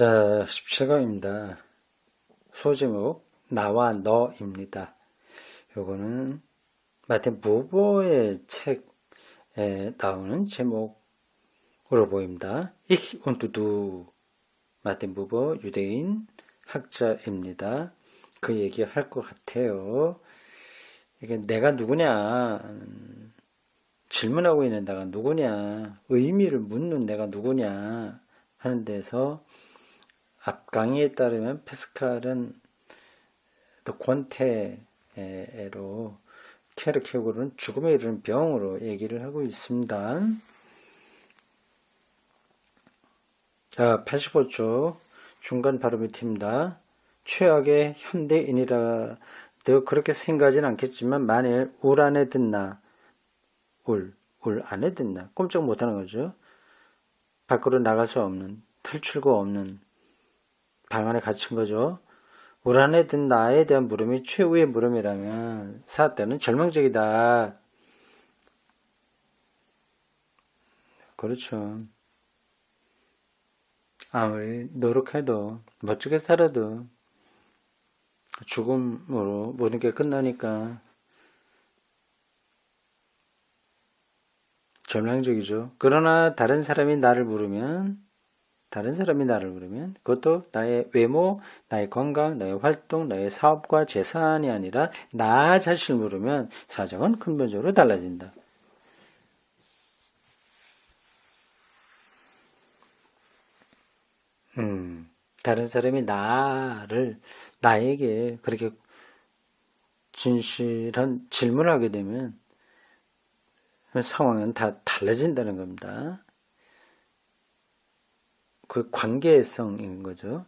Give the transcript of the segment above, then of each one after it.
자, 17강입니다. 소제목 나와 너입니다. 요거는 마틴 부버의 책에 나오는 제목으로 보입니다. Ich und du. 마틴 부버 유대인 학자입니다. 그 얘기 할 것 같아요. 이게 내가 누구냐, 질문하고 있는 내가 누구냐, 의미를 묻는 내가 누구냐 하는 데서 앞 강의에 따르면 페스칼은 또 권태로 케르케고르는 죽음에 이르는 병으로 얘기를 하고 있습니다. 자, 85쪽 중간 바로 밑입니다. 최악의 현대인이라도 그렇게 생각하지는 않겠지만 만일 울 안에 든나 울 안에 든나 꼼짝 못하는 거죠. 밖으로 나갈 수 없는 탈출구 없는 방 안에 갇힌 거죠. 울 안에 든 나에 대한 물음이 최후의 물음이라면 사태는 절망적이다. 그렇죠. 아무리 노력해도 멋지게 살아도 죽음으로 모든 게 끝나니까 절망적이죠. 그러나 다른 사람이 나를 부르면 그것도 나의 외모, 나의 건강, 나의 활동, 나의 사업과 재산이 아니라 나 자신을 부르면 사정은 근본적으로 달라진다. 다른 사람이 나에게 그렇게 진실한 질문을 하게 되면 상황은 다 달라진다는 겁니다. 그 관계성인 거죠.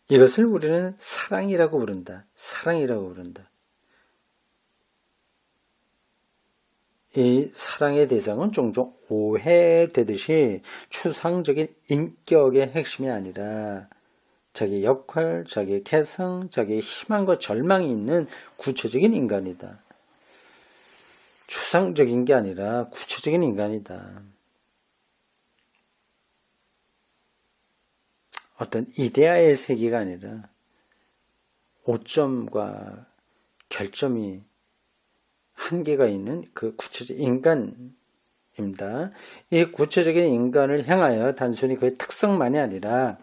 이것을 우리는 사랑이라고 부른다. 이 사랑의 대상은 종종 오해되듯이 추상적인 인격의 핵심이 아니라 자기 역할, 자기 개성, 자기 희망과 절망이 있는 구체적인 인간이다. 추상적인 게 아니라 구체적인 인간이다. 어떤 이데아의 세계가 아니라 오점과 결점이 한계가 있는 그 구체적인 인간입니다. 이 구체적인 인간을 향하여 단순히 그의 특성만이 아니라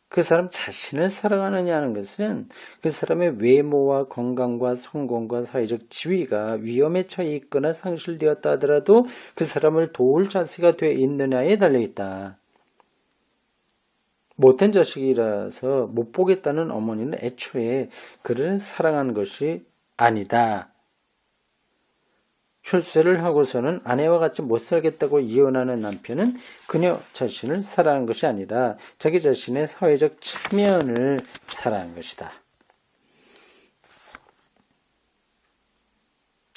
그 사람 자신을 사랑하느냐 하는 것은 그 사람의 외모와 건강과 성공과 사회적 지위가 위험에 처해 있거나 상실되었다 하더라도 그 사람을 도울 자세가 되어 있느냐에 달려있다. 못된 자식이라서 못 보겠다는 어머니는 애초에 그를 사랑하는 것이 아니다. 출세를 하고서는 아내와 같이 못 살겠다고 이혼하는 남편은 그녀 자신을 사랑한 것이 아니라 자기 자신의 사회적 체면을 사랑한 것이다.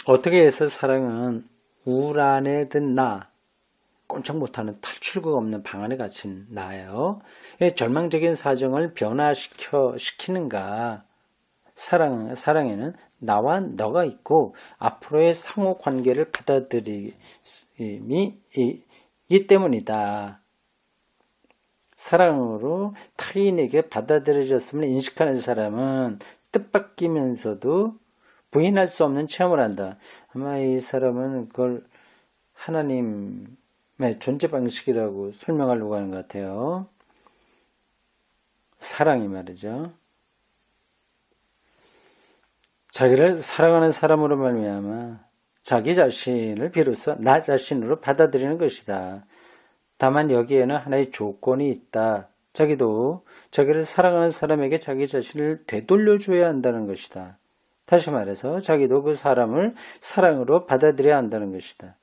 어떻게 해서 사랑은 울 안에 든 나, 꼼짝 못하는 탈출구가 없는 방 안에 갇힌 나예요. 절망적인 사정을 변화시키는가? 사랑에는 나와 너가 있고 앞으로의 상호 관계를 받아들임이 이 때문이다. 사랑으로 타인에게 받아들여졌음을 인식하는 사람은 뜻밖이면서도 부인할 수 없는 체험을 한다. 아마 이 사람은 그걸 하나님의 존재 방식이라고 설명하려고 하는 것 같아요. 사랑이 말이죠. 자기를 사랑하는 사람으로 말미암아 자기 자신을 비로소 나 자신으로 받아들이는 것이다. 다만 여기에는 하나의 조건이 있다. 자기도 자기를 사랑하는 사람에게 자기 자신을 되돌려줘야 한다는 것이다. 다시 말해서 자기도 그 사람을 사랑으로 받아들여야 한다는 것이다.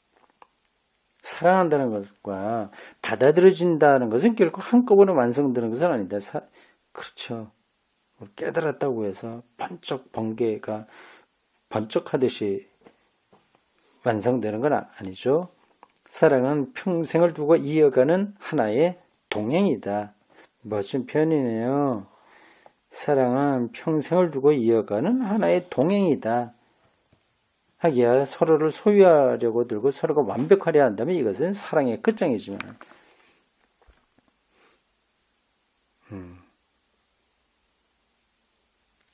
사랑한다는 것과 받아들여진다는 것은 결코 한꺼번에 완성되는 것은 아니다. 그렇죠. 깨달았다고 해서 번쩍 번개가 번쩍하듯이 완성되는 건 아니죠. 사랑은 평생을 두고 이어가는 하나의 동행이다. 멋진 표현이네요. 사랑은 평생을 두고 이어가는 하나의 동행이다. 하기야 서로를 소유하려고 들고 서로가 완벽하려 한다면 이것은 사랑의 끝장이지만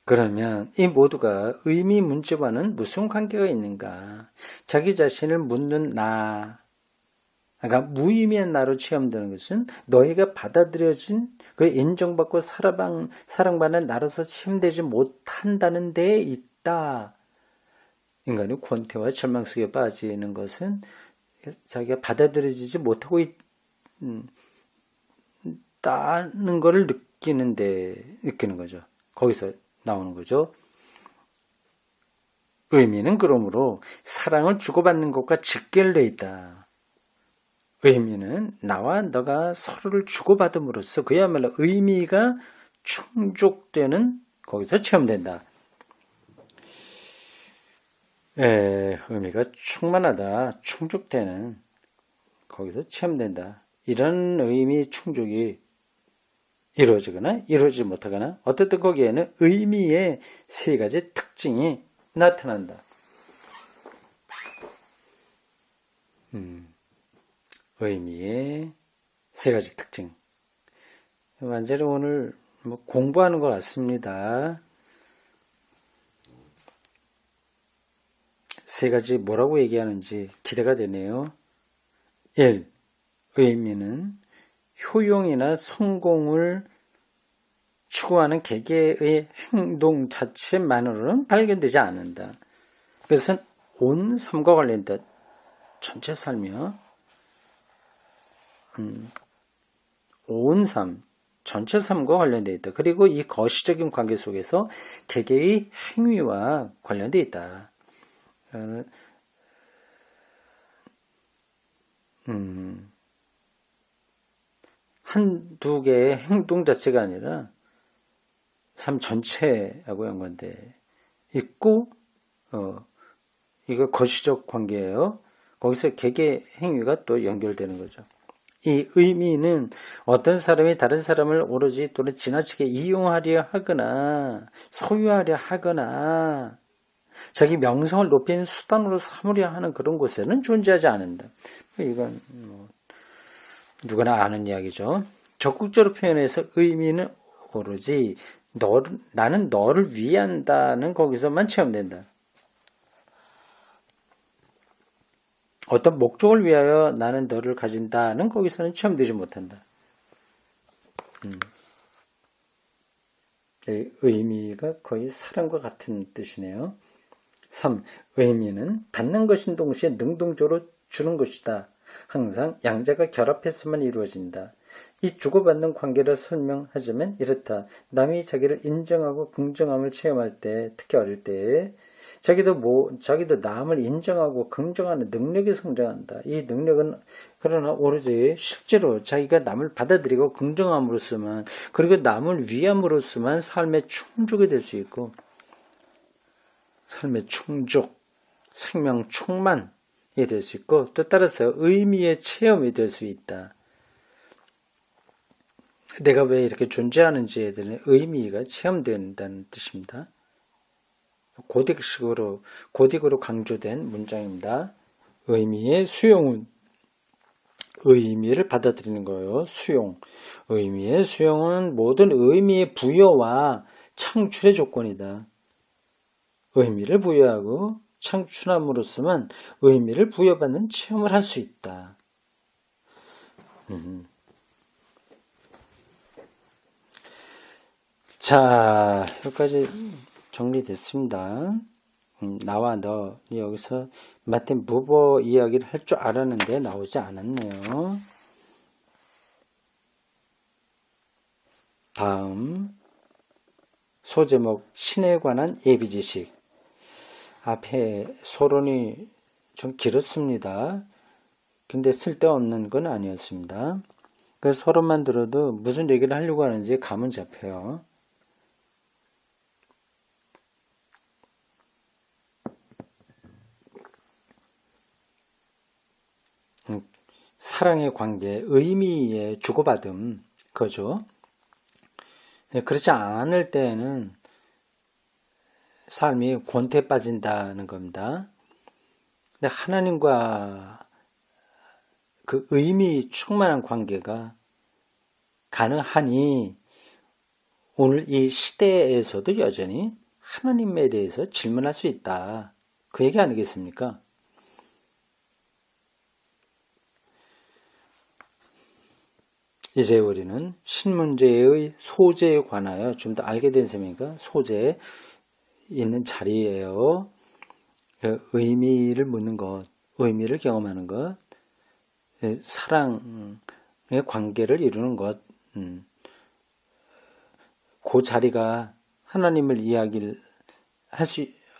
그러면 이 모두가 의미 문제와는 무슨 관계가 있는가? 자기 자신을 묻는 나, 그러니까 무의미한 나로 체험되는 것은 너희가 받아들여진 그 인정받고 사랑받는 나로서 체험되지 못한다는 데에 있다. 인간이 권태와 절망 속에 빠지는 것은 자기가 받아들여지지 못하고 있다는 것을 느끼는 거죠. 거기서 나오는 거죠. 의미는 그러므로 사랑을 주고받는 것과 직결되어 있다. 의미는 나와 너가 서로를 주고받음으로써 그야말로 의미가 충족되는 거기서 체험된다. 의미가 충만하다, 충족되는 거기서 체험된다. 이런 의미 충족이 이루어지거나 이루어지지 못하거나 어쨌든 거기에는 의미의 세 가지 특징이 나타난다. 의미의 세 가지 특징. 완전히 오늘 공부하는 것 같습니다. 세 가지 뭐라고 얘기하는지 기대가 되네요. 1. 의미는 효용이나 성공을 추구하는 개개의 행동 자체만으로는 발견되지 않는다. 그것은 온 삶과 관련된 전체 삶이요. 온 삶, 전체 삶과 관련되어 있다. 그리고 이 거시적인 관계 속에서 개개의 행위와 관련되어 있다. 한두 개의 행동 자체가 아니라 삶 전체하고 연관돼 있고, 이거 거시적 관계예요. 거기서 개개 행위가 또 연결되는 거죠. 이 의미는 어떤 사람이 다른 사람을 오로지 또는 지나치게 이용하려 하거나 소유하려 하거나 자기 명성을 높이는 수단으로 삼으려 하는 그런 곳에는 존재하지 않는다. 이건 누구나 아는 이야기죠. 적극적으로 표현해서 의미는 오로지 나는 너를 위한다는 거기서만 체험된다. 어떤 목적을 위하여 나는 너를 가진다는 거기서는 체험되지 못한다. 의미가 거의 사랑과 같은 뜻이네요. 3. 의미는 받는 것인 동시에 능동적으로 주는 것이다. 항상 양자가 결합해서만 이루어진다. 이 주고받는 관계를 설명하자면 이렇다. 남이 자기를 인정하고 긍정함을 체험할 때, 특히 어릴 때 자기도 남을 인정하고 긍정하는 능력이 성장한다. 이 능력은 그러나 오로지 실제로 자기가 남을 받아들이고 긍정함으로써만, 그리고 남을 위함으로써만 삶의 충족이 될 수 있고, 삶의 충족, 생명 충만이 될 수 있고, 또 따라서 의미의 체험이 될 수 있다. 내가 왜 이렇게 존재하는지에 대한 의미가 체험된다는 뜻입니다. 고딕으로 강조된 문장입니다. 의미의 수용은 의미를 받아들이는 거예요. 수용. 의미의 수용은 모든 의미의 부여와 창출의 조건이다. 의미를 부여하고 창출함으로써만 의미를 부여받는 체험을 할 수 있다. 자, 여기까지 정리됐습니다. 나와 너 여기서 마틴 부버 이야기를 할 줄 알았는데 나오지 않았네요. 다음 소제목 신에 관한 예비지식. 앞에 소론이 좀 길었습니다. 근데 쓸데없는 건 아니었습니다. 그 소론만 들어도 무슨 얘기를 하려고 하는지 감은 잡혀요. 사랑의 관계, 의미의 주고받음, 그죠? 그렇지 않을 때에는 삶이 권태에 빠진다는 겁니다. 근데 하나님과 그 의미 충만한 관계가 가능하니 오늘 이 시대에서도 여전히 하나님에 대해서 질문할 수 있다. 그 얘기 아니겠습니까? 이제 우리는 신문제의 소재에 관하여 좀 더 알게 된 셈이니까 소재에 있는 자리예요. 의미를 묻는 것, 의미를 경험하는 것, 사랑의 관계를 이루는 것, 그 자리가 하나님을 이야기를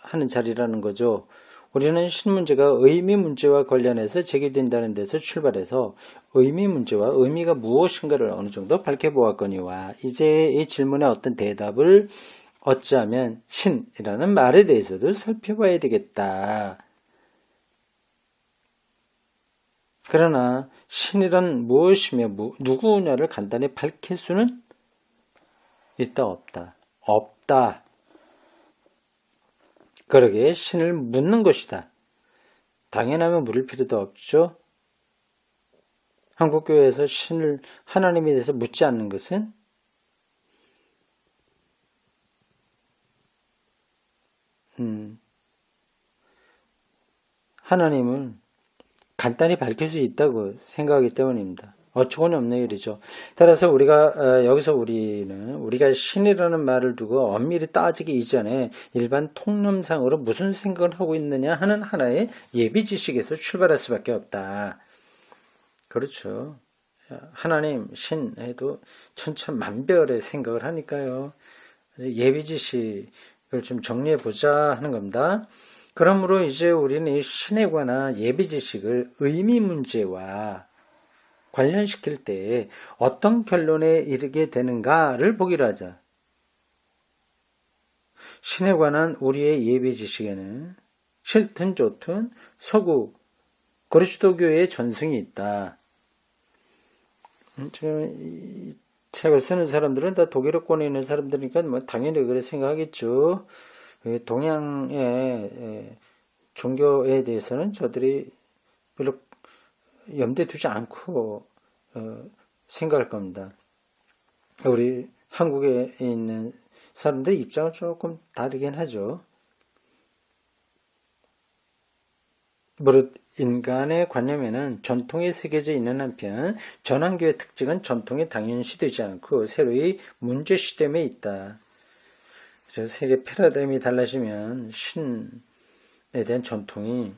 하는 자리라는 거죠. 우리는 신문제가 의미 문제와 관련해서 제기된다는 데서 출발해서 의미 문제와 의미가 무엇인가를 어느 정도 밝혀보았거니와 이제 이 질문에 어떤 대답을 얻자면 신이라는 말에 대해서도 살펴봐야 되겠다. 그러나 신이란 무엇이며 누구냐를 간단히 밝힐 수는 있다 없다. 없다. 그러게 신을 묻는 것이다. 당연하면 물을 필요도 없죠. 한국교회에서 신을 하나님에 대해서 묻지 않는 것은 하나님을 간단히 밝힐 수 있다고 생각하기 때문입니다. 어처구니 없는 일이죠. 따라서 여기서 우리가 신이라는 말을 두고 엄밀히 따지기 이전에 일반 통념상으로 무슨 생각을 하고 있느냐 하는 하나의 예비지식에서 출발할 수밖에 없다. 그렇죠. 하나님, 신 해도 천차만별의 생각을 하니까요. 예비지식을 좀 정리해보자 하는 겁니다. 그러므로 이제 우리는 이 신에 관한 예비지식을 의미 문제와 관련시킬 때 어떤 결론에 이르게 되는가를 보기로 하자. 신에 관한 우리의 예비지식에는 싫든 좋든 서구 그리스도교의 전승이 있다. 이 책을 쓰는 사람들은 다 독일어권에 있는 사람들이니까 뭐 당연히 그래 생각하겠죠. 동양의 종교에 대해서는 저들이 별로 염두에 두지 않고 생각할 겁니다. 우리 한국에 있는 사람들 입장은 조금 다르긴 하죠. 무릇 인간의 관념에는 전통이 새겨져 있는 한편 전환교의 특징은 전통이 당연시되지 않고 새로이 문제시됨에 있다. 세계 패러다임이 달라지면 신에 대한 전통이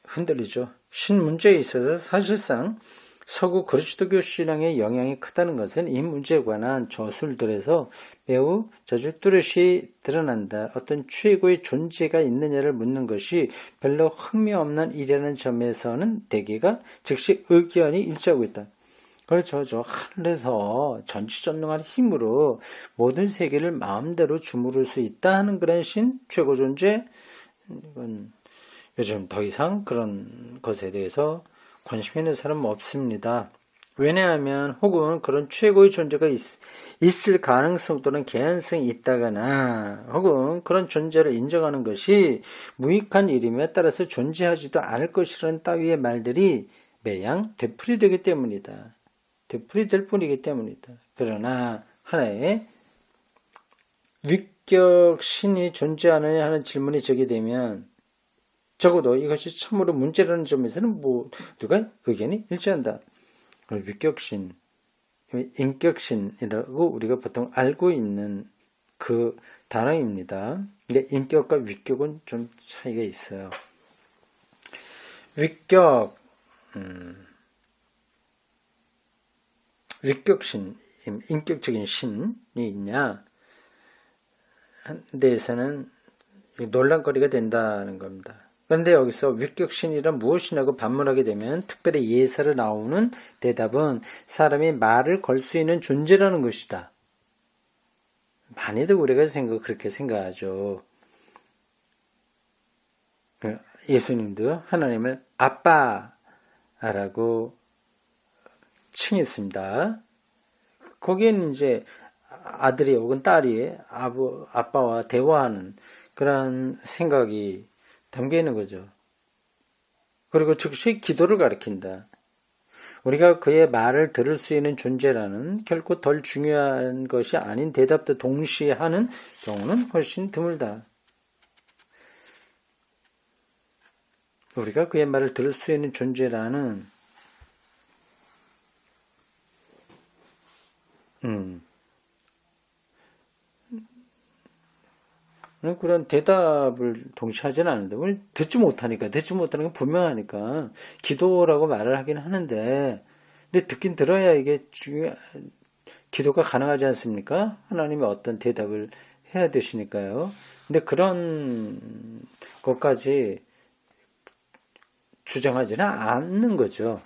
흔들리죠. 신 문제에 있어서 사실상 서구 그리스도교 신앙의 영향이 크다는 것은 이 문제에 관한 저술들에서 매우 뚜렷이 드러난다. 어떤 최고의 존재가 있느냐를 묻는 것이 별로 흥미없는 일이라는 점에서는 대개가 즉시 의견이 일치하고 있다. 그렇죠. 저 하늘에서 전지전능한 힘으로 모든 세계를 마음대로 주무를 수 있다 하는 그런 신, 최고 존재, 이건 요즘 더 이상 그런 것에 대해서 관심 있는 사람은 없습니다. 왜냐하면 혹은 그런 최고의 존재가 있을 가능성 또는 개연성이 있다거나 혹은 그런 존재를 인정하는 것이 무익한 일이며 따라서 존재하지도 않을 것이라는 따위의 말들이 매양 되풀이되기 때문이다. 되풀이될 뿐이기 때문이다. 그러나 하나의 위격 신이 존재하느냐 하는 질문이 제기되면 적어도 이것이 참으로 문제라는 점에서는 모두가 의견이 일치한다. 위격신, 인격신이라고 우리가 보통 알고 있는 그 단어입니다. 근데 인격과 위격은 좀 차이가 있어요. 위격신, 인격적인 신이 있냐? 한 데에서는 논란거리가 된다는 겁니다. 그런데 여기서 위격신이란 무엇이냐고 반문하게 되면 특별히 예사를 나오는 대답은 사람이 말을 걸 수 있는 존재라는 것이다. 많이들 우리가 그렇게 생각하죠. 예수님도 하나님을 아빠라고 칭했습니다. 거기에는 이제 아들이 혹은 딸이 아빠와 대화하는 그런 생각이 담겨 있는 거죠. 그리고 즉시 기도를 가리킨다. 우리가 그의 말을 들을 수 있는 존재라는 결코 덜 중요한 것이 아닌 대답도 동시에 하는 경우는 훨씬 드물다. 우리가 그의 말을 들을 수 있는 존재라는 그런 대답을 동시에 하지는 않는데 우리 듣지 못하는 건 분명하니까 기도라고 말을 하긴 하는데 근데 듣긴 들어야 이게 기도가 가능하지 않습니까? 하나님이 어떤 대답을 해야 되시니까요. 근데 그런 것까지 주장하지는 않는 거죠.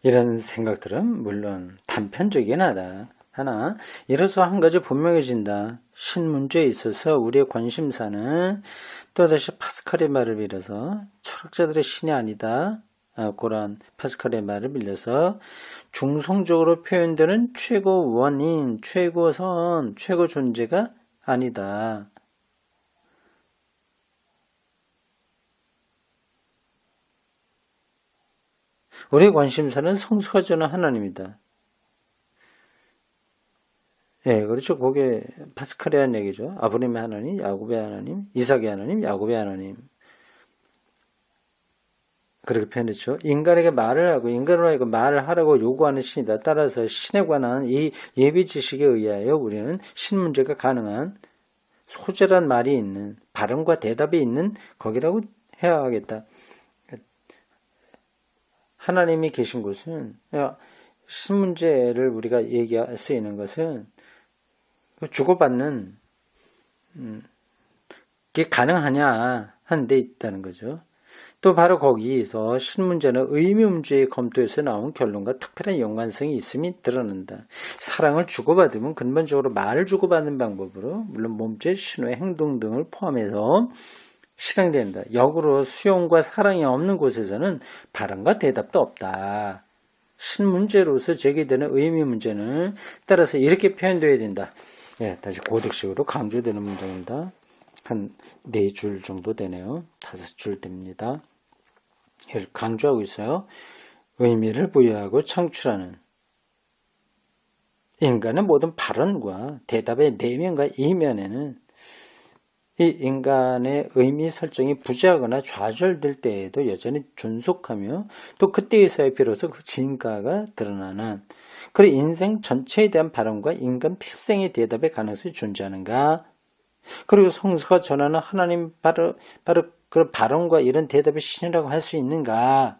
이런 생각들은 물론 단편적이긴 하다. 하나, 이로써 한 가지 분명해진다. 신문제에 있어서 우리의 관심사는 또다시 파스칼의 말을 빌어서 철학자들의 신이 아니다. 그런 파스칼의 말을 빌려서 중성적으로 표현되는 최고 원인, 최고선, 최고 존재가 아니다. 우리의 관심사는 성수가 전한 하나님이다. 예, 그렇죠. 그게 파스칼의 한 얘기죠. 아브라함의 하나님, 야곱의 하나님, 이삭의 하나님, 야곱의 하나님. 그렇게 표현했죠. 인간에게 말을 하고 인간으로 하여금 말을 하라고 요구하는 신이다. 따라서 신에 관한 이 예비 지식에 의하여 우리는 신 문제가 가능한 소재란 말이 있는 발언과 대답이 있는 거기라고 해야 하겠다. 하나님이 계신 곳은 신 문제를 우리가 얘기할 수 있는 것은 주고받는 게 가능하냐 하는 데 있다는 거죠. 또 바로 거기서 신문제는 의미 문제의 검토에서 나온 결론과 특별한 연관성이 있음이 드러난다. 사랑을 주고받으면 근본적으로 말을 주고받는 방법으로 물론 몸짓, 신호의 행동 등을 포함해서 실행된다. 역으로 수용과 사랑이 없는 곳에서는 발언과 대답도 없다. 신문제로서 제기되는 의미 문제는 따라서 이렇게 표현되어야 된다. 예, 다시 고딕식으로 강조되는 문장입니다. 한 4줄 정도 되네요. 5줄 됩니다. 이걸 강조하고 있어요. 의미를 부여하고 창출하는 인간의 모든 발언과 대답의 내면과 이면에는 이 인간의 의미 설정이 부재하거나 좌절될 때에도 여전히 존속하며 또 그때에서야 비로소 그 진가가 드러나는 그리고 인생 전체에 대한 발언과 인간 필생의 대답의 가능성이 존재하는가? 그리고 성서가 전하는 하나님 바로 그 발언과 이런 대답의 신이라고 할 수 있는가?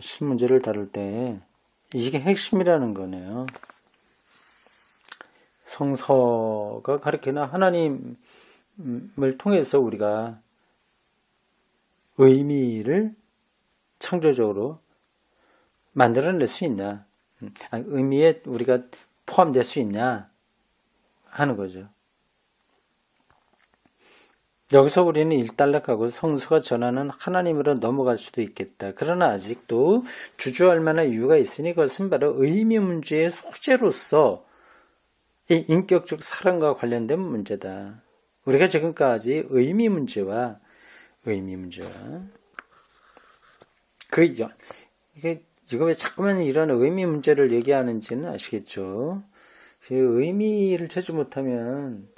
신 문제를 다룰 때 이게 핵심이라는 거네요. 성서가 가르치는 하나님을 통해서 우리가 의미를 창조적으로 만들어낼 수 있냐? 의미에 우리가 포함될 수 있냐? 하는 거죠. 여기서 우리는 일단락하고 성서가 전하는 하나님으로 넘어갈 수도 있겠다. 그러나 아직도 주저할 만한 이유가 있으니 그것은 바로 의미 문제의 소재로서 이 인격적 사랑과 관련된 문제다. 우리가 지금까지 의미 문제와 이거 왜 자꾸만 이런 의미 문제를 얘기하는지는 아시겠죠? 그 의미를 찾지 못하면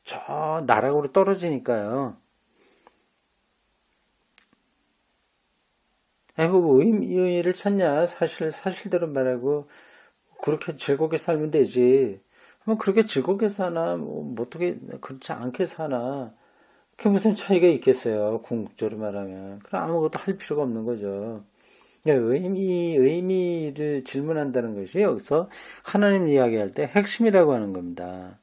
저 나락으로 떨어지니까요. 뭐 의미를 찾냐? 사실대로 말하고 그렇게 즐겁게 살면 되지. 뭐 그렇게 즐겁게 사나, 뭐 어떻게 그렇지 않게 사나. 그게 무슨 차이가 있겠어요? 궁극적으로 말하면. 그럼 아무것도 할 필요가 없는 거죠. 의미를 질문한다는 것이 여기서 하나님 이야기할 때 핵심이라고 하는 겁니다.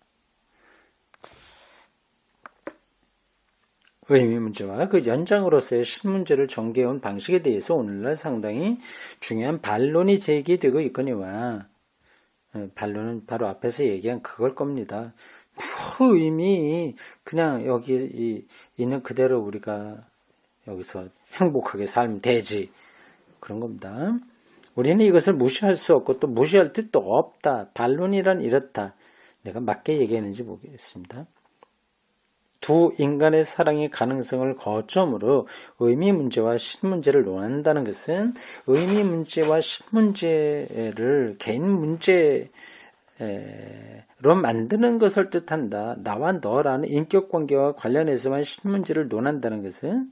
의미 문제와 그 연장으로서의 신문제를 전개해온 방식에 대해서 오늘날 상당히 중요한 반론이 제기되고 있거니와 반론은 바로 앞에서 얘기한 그걸 겁니다. 그 의미 그냥 여기 있는 그대로 우리가 여기서 행복하게 살면 되지 그런 겁니다. 우리는 이것을 무시할 수 없고 또 무시할 뜻도 없다. 반론이란 이렇다. 내가 맞게 얘기했는지 모르겠습니다. 두 인간의 사랑의 가능성을 거점으로 의미 문제와 신문제를 논한다는 것은 의미 문제와 신문제를 개인 문제로 만드는 것을 뜻한다. 나와 너라는 인격관계와 관련해서만 신문제를 논한다는 것은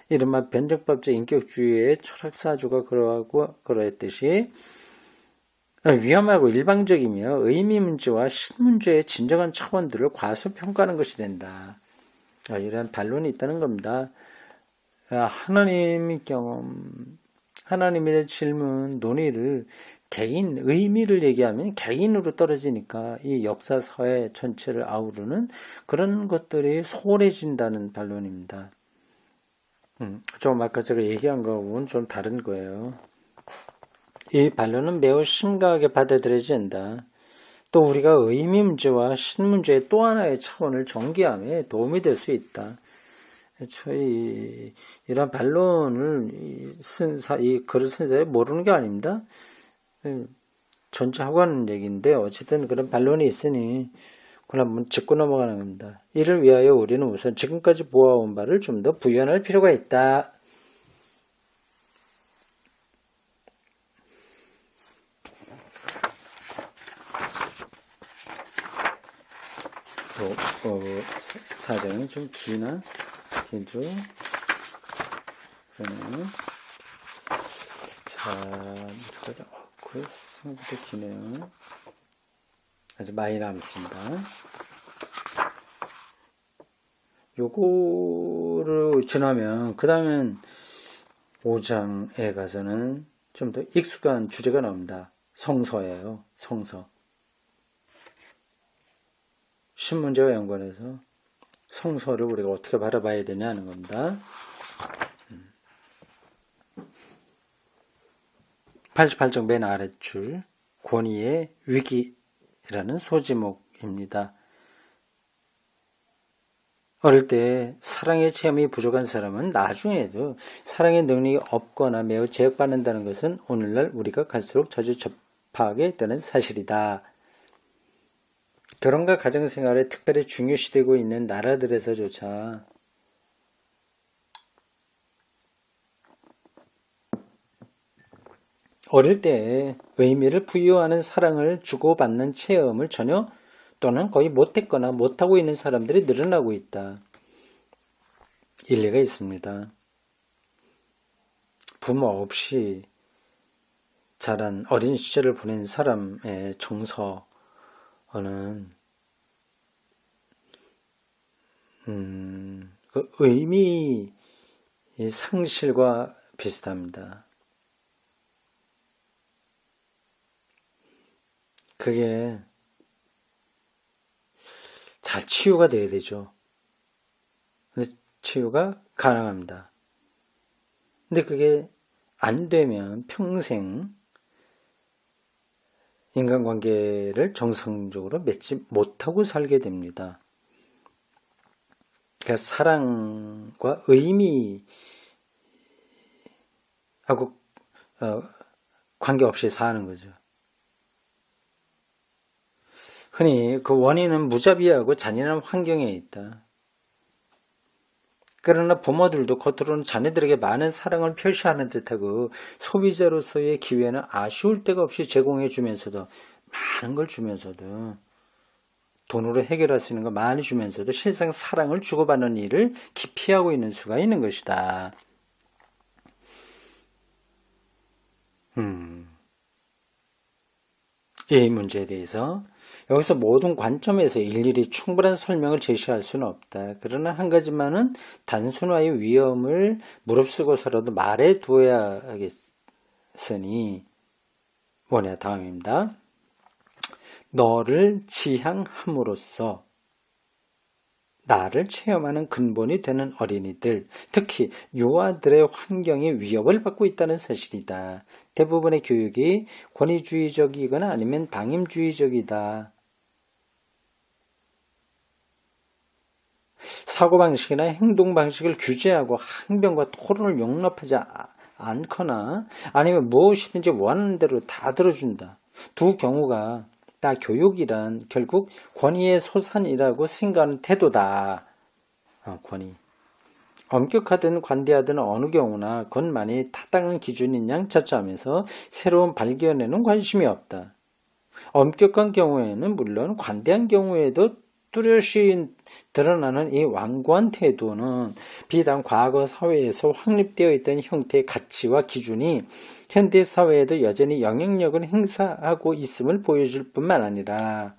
이른바 변증법적 인격주의의 철학사주가 그러했듯이 위험하고 일방적이며 의미 문제와 신문제의 진정한 차원들을 과소평가하는 것이 된다. 이런 반론이 있다는 겁니다. 하나님의 경험, 하나님에 대한 질문, 논의를 개인, 의미를 얘기하면 개인으로 떨어지니까 이 역사, 사회 전체를 아우르는 그런 것들이 소홀해진다는 반론입니다. 좀 아까 제가 얘기한 거하고는 좀 다른 거예요. 이 반론은 매우 심각하게 받아들여야 한다. 또 우리가 의미 문제와 신문제의 또 하나의 차원을 전개함에 도움이 될 수 있다. 이런 반론을 이 글을 쓴 사람이 모르는 게 아닙니다. 전체 하고 하는 얘기인데 어쨌든 그런 반론이 있으니 그걸 한번 짚고 넘어가는 겁니다. 이를 위하여 우리는 우선 지금까지 보아온 바를 좀 더 부연할 필요가 있다. 사장은 좀 기나? 길죠? 그러면 자, 그 생각보다 기네요. 아주 많이 남습니다. 요거를 지나면 그 다음엔 5장에 가서는 좀 더 익숙한 주제가 나옵니다. 성서예요. 성서. 신문제와 연관해서 성서를 우리가 어떻게 바라봐야 되냐 하는 겁니다. 88쪽 맨 아랫줄 권위의 위기라는 소제목입니다. 어릴 때 사랑의 체험이 부족한 사람은 나중에도 사랑의 능력이 없거나 매우 제약받는다는 것은 오늘날 우리가 갈수록 자주 접하게 되는 사실이다. 결혼과 가정생활에 특별히 중요시되고 있는 나라들에서조차 어릴 때 의미를 부여하는 사랑을 주고받는 체험을 전혀 또는 거의 못했거나 못하고 있는 사람들이 늘어나고 있다. 일리가 있습니다. 부모 없이 자란 어린 시절을 보낸 사람의 정서는 그 의미 상실과 비슷합니다. 그게 잘 치유가 돼야 되죠. 근데 치유가 가능합니다. 근데 그게 안 되면 평생 인간관계를 정상적으로 맺지 못하고 살게 됩니다. 그러니까 사랑과 의미하고 관계없이 사는 거죠. 흔히 그 원인은 무자비하고 잔인한 환경에 있다. 그러나 부모들도 겉으로는 자녀들에게 많은 사랑을 표시하는 듯하고 소비자로서의 기회는 아쉬울 데가 없이 제공해 주면서도 많은 걸 주면서도 돈으로 해결할 수 있는 거 많이 주면서도 실상 사랑을 주고받는 일을 기피하고 있는 수가 있는 것이다. 이 문제에 대해서 여기서 모든 관점에서 일일이 충분한 설명을 제시할 수는 없다. 그러나 한 가지만은 단순화의 위험을 무릅쓰고서라도 말해 두어야 하겠으니 뭐냐 다음입니다. 너를 지향함으로써 나를 체험하는 근본이 되는 어린이들, 특히 유아들의 환경이 위협을 받고 있다는 사실이다. 대부분의 교육이 권위주의적이거나 아니면 방임주의적이다. 사고방식이나 행동방식을 규제하고 항변과 토론을 용납하지 않거나 아니면 무엇이든지 원하는 대로 다 들어준다. 두 경우가 다 교육이란 결국 권위의 소산이라고 생각하는 태도다. 권위. 엄격하든 관대하든 어느 경우나 그것만이 타당한 기준인 양 자처하면서 새로운 발견에는 관심이 없다. 엄격한 경우에는 물론 관대한 경우에도 뚜렷이 드러나는 이 완고한 태도는 비단 과거 사회에서 확립되어 있던 형태의 가치와 기준이 현대 사회에도 여전히 영향력을 행사하고 있음을 보여줄 뿐만 아니라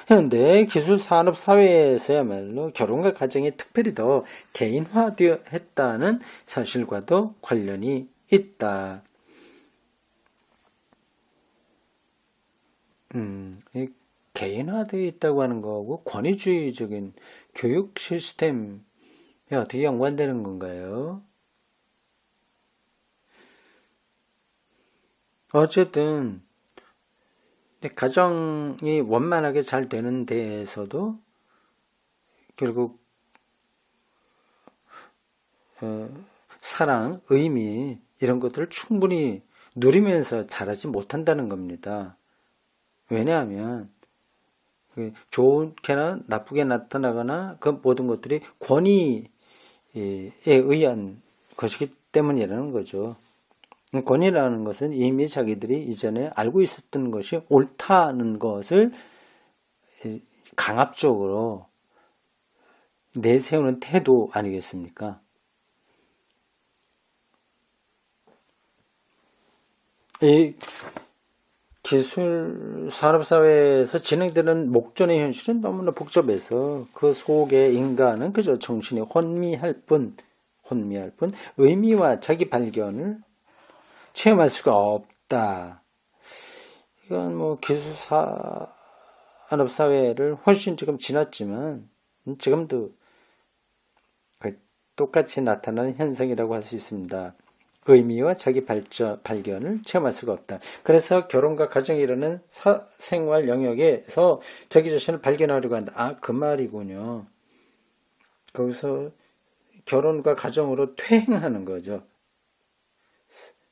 현대 기술 산업 사회에서야말로 결혼과 가정이 특별히 더 개인화되어 했다는 사실과도 관련이 있다. 이 개인화되어 있다고 하는 거하고 권위주의적인 교육 시스템이 어떻게 연관되는 건가요? 어쨌든 가정이 원만하게 잘 되는 데에서도 결국 사랑, 의미 이런 것들을 충분히 누리면서 자라지 못한다는 겁니다. 왜냐하면 좋게나 나쁘게 나타나거나 그 모든 것들이 권위에 의한 것이기 때문이라는 거죠. 권위라는 것은 이미 자기들이 이전에 알고 있었던 것이 옳다는 것을 강압적으로 내세우는 태도 아니겠습니까? 이 기술 산업사회에서 진행되는 목전의 현실은 너무나 복잡해서 그 속에 인간은 그저 정신이 혼미할 뿐 의미와 자기 발견을 체험할 수가 없다. 이건 뭐 기술 산업사회를 훨씬 지금 지났지만 지금도 똑같이 나타나는 현상이라고 할 수 있습니다. 의미와 자기 발견을 체험할 수가 없다. 그래서 결혼과 가정이라는 사생활 영역에서 자기 자신을 발견하려고 한다. 그 말이군요. 거기서 결혼과 가정으로 퇴행하는 거죠.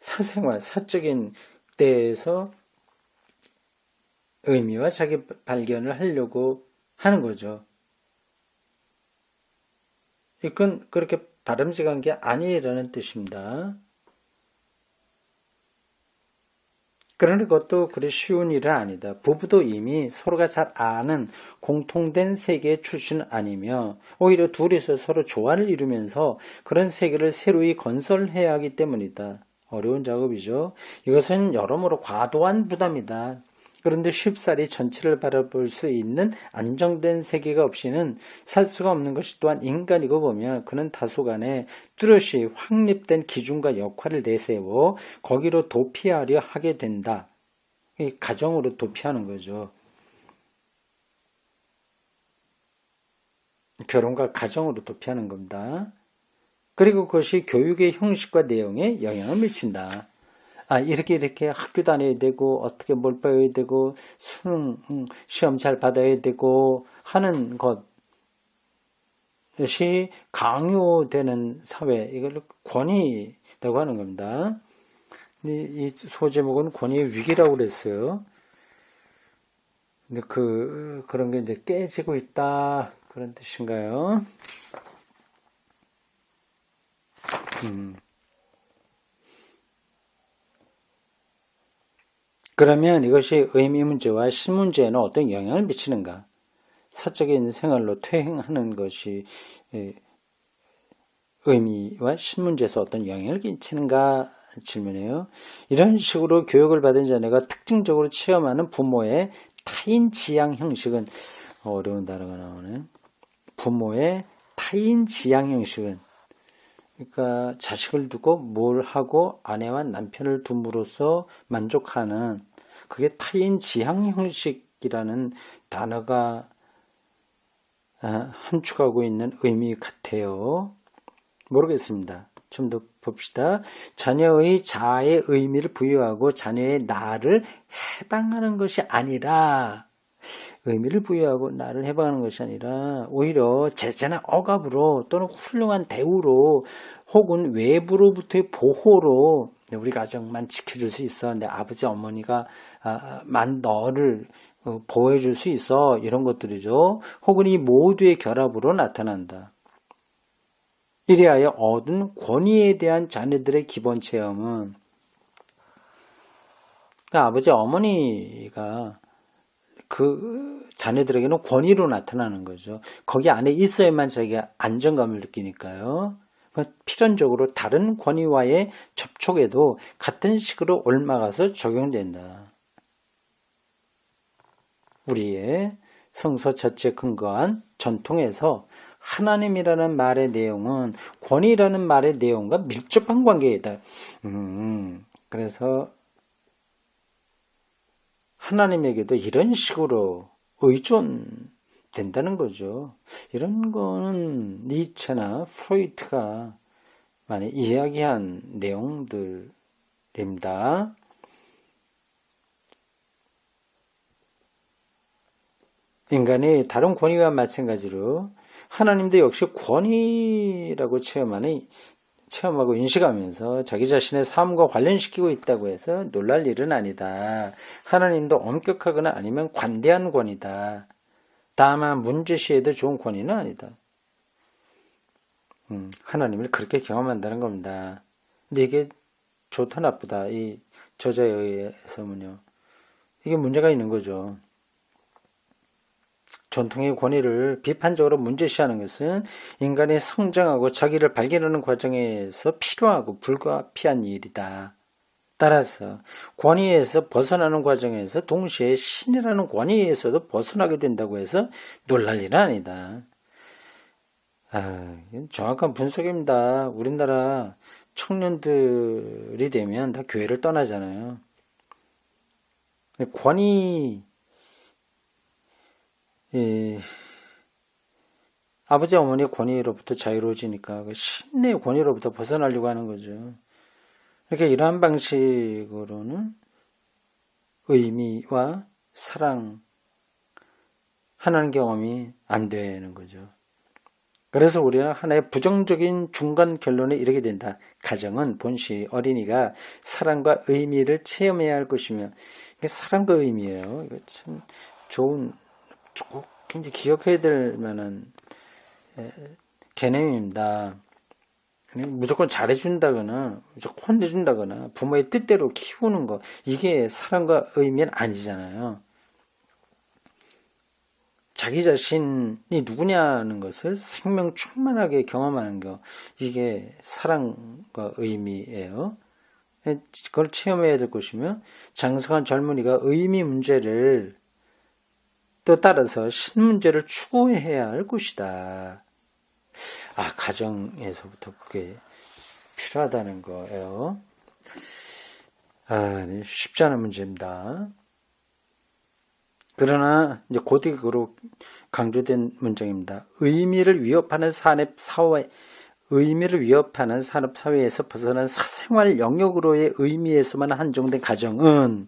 사생활, 사적인 데에서 의미와 자기 발견을 하려고 하는 거죠. 이건 그렇게 바람직한 게 아니라는 뜻입니다. 그러나 그것도 그리 쉬운 일은 아니다. 부부도 이미 서로가 잘 아는 공통된 세계의 출신 아니며 오히려 둘이서 서로 조화를 이루면서 그런 세계를 새로이 건설해야 하기 때문이다. 어려운 작업이죠. 이것은 여러모로 과도한 부담이다. 그런데 쉽사리 전체를 바라볼 수 있는 안정된 세계가 없이는 살 수가 없는 것이 또한 인간이고 보면 그는 다소간에 뚜렷이 확립된 기준과 역할을 내세워 거기로 도피하려 하게 된다. 이 가정으로 도피하는 거죠. 결혼과 가정으로 도피하는 겁니다. 그리고 그것이 교육의 형식과 내용에 영향을 미친다. 이렇게 학교 다녀야 되고, 어떻게 뭘 배워야 되고, 수능, 시험 잘 받아야 되고, 하는 것이 강요되는 사회, 이걸 권위라고 하는 겁니다. 이 소제목은 권위의 위기라고 그랬어요. 근데 그런 게 이제 깨지고 있다. 그런 뜻인가요? 그러면 이것이 의미 문제와 신문제에는 어떤 영향을 미치는가? 사적인 생활로 퇴행하는 것이 의미와 신문제에서 어떤 영향을 끼치는가 질문이에요. 이런 식으로 교육을 받은 자녀가 특징적으로 체험하는 부모의 타인 지향 형식은 어려운 단어가 나오네. 부모의 타인 지향 형식은 그러니까 자식을 두고 뭘 하고 아내와 남편을 둠으로써 만족하는 그게 타인 지향 형식이라는 단어가 함축하고 있는 의미 같아요. 모르겠습니다. 좀 더 봅시다. 자녀의 자아의 의미를 부여하고 자녀의 나를 해방하는 것이 아니라 의미를 부여하고 나를 해방하는 것이 아니라 오히려 제재나 억압으로 또는 훌륭한 대우로 혹은 외부로부터의 보호로 우리 가정만 지켜줄 수 있어. 내 아버지 어머니가 만 너를 보호해줄 수 있어. 이런 것들이죠. 혹은 이 모두의 결합으로 나타난다. 이리하여 얻은 권위에 대한 자녀들의 기본 체험은 그러니까 아버지 어머니가 그 자녀들에게는 권위로 나타나는 거죠. 거기 안에 있어야만 자기가 안정감을 느끼니까요. 필연적으로 다른 권위와의 접촉에도 같은 식으로 옮아가서 적용된다. 우리의 성서 자체에 근거한 전통에서 하나님이라는 말의 내용은 권위라는 말의 내용과 밀접한 관계이다. 그래서 하나님에게도 이런 식으로 의존된다는 거죠. 이런 거는 니체나 프로이트가 많이 이야기한 내용들입니다. 인간이 다른 권위와 마찬가지로 하나님도 역시 권위라고 체험하고 인식하면서 자기 자신의 삶과 관련시키고 있다고 해서 놀랄 일은 아니다. 하나님도 엄격하거나 아니면 관대한 권위다. 다만 문제시해도 좋은 권위는 아니다. 하나님을 그렇게 경험한다는 겁니다. 근데 이게 좋다 나쁘다. 이 저자에 의해서는요. 이게 문제가 있는 거죠. 전통의 권위를 비판적으로 문제시하는 것은 인간이 성장하고 자기를 발견하는 과정에서 필요하고 불가피한 일이다. 따라서 권위에서 벗어나는 과정에서 동시에 신이라는 권위에서도 벗어나게 된다고 해서 놀랄 일은 아니다. 이건 정확한 분석입니다. 우리나라 청년들이 되면 다 교회를 떠나잖아요. 권위 아버지 어머니의 권위로부터 자유로워지니까 신의 권위로부터 벗어나려고 하는 거죠. 이렇게 이러한 방식으로는 의미와 사랑 하는 경험이 안 되는 거죠. 그래서 우리는 하나의 부정적인 중간 결론에 이르게 된다. 가정은 본시 어린이가 사랑과 의미를 체험해야 할 것이며 이게 사랑과 의미예요. 이거 참 좋은 꼭 굉장히 기억해야 될 만한 개념입니다. 무조건 잘해준다거나 무조건 혼내준다거나 부모의 뜻대로 키우는 거 이게 사랑과 의미는 아니잖아요. 자기 자신이 누구냐는 것을 생명 충만하게 경험하는 거 이게 사랑과 의미예요. 그걸 체험해야 될 것이며 장성한 젊은이가 의미 문제를 또 따라서 신문제를 추구해야 할 것이다. 가정에서부터 그게 필요하다는 거예요. 쉽지 않은 문제입니다. 그러나 이제 고딕으로 강조된 문장입니다. 의미를 위협하는 산업 사회에서 벗어난 사생활 영역으로의 의미에서만 한정된 가정은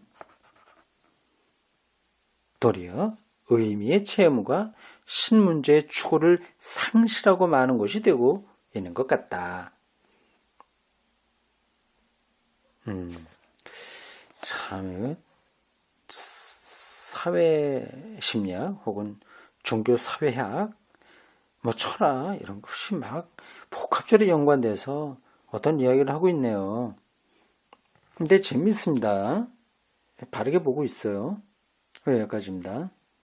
도리어 의미의 체험과 신문제의 추구를 상실하고 마는 것이 되고 있는 것 같다. 참, 사회심리학 혹은 종교사회학, 철학 이런 것이 막 복합적으로 연관돼서 어떤 이야기를 하고 있네요. 근데 재밌습니다. 바르게 보고 있어요. 여기까지입니다.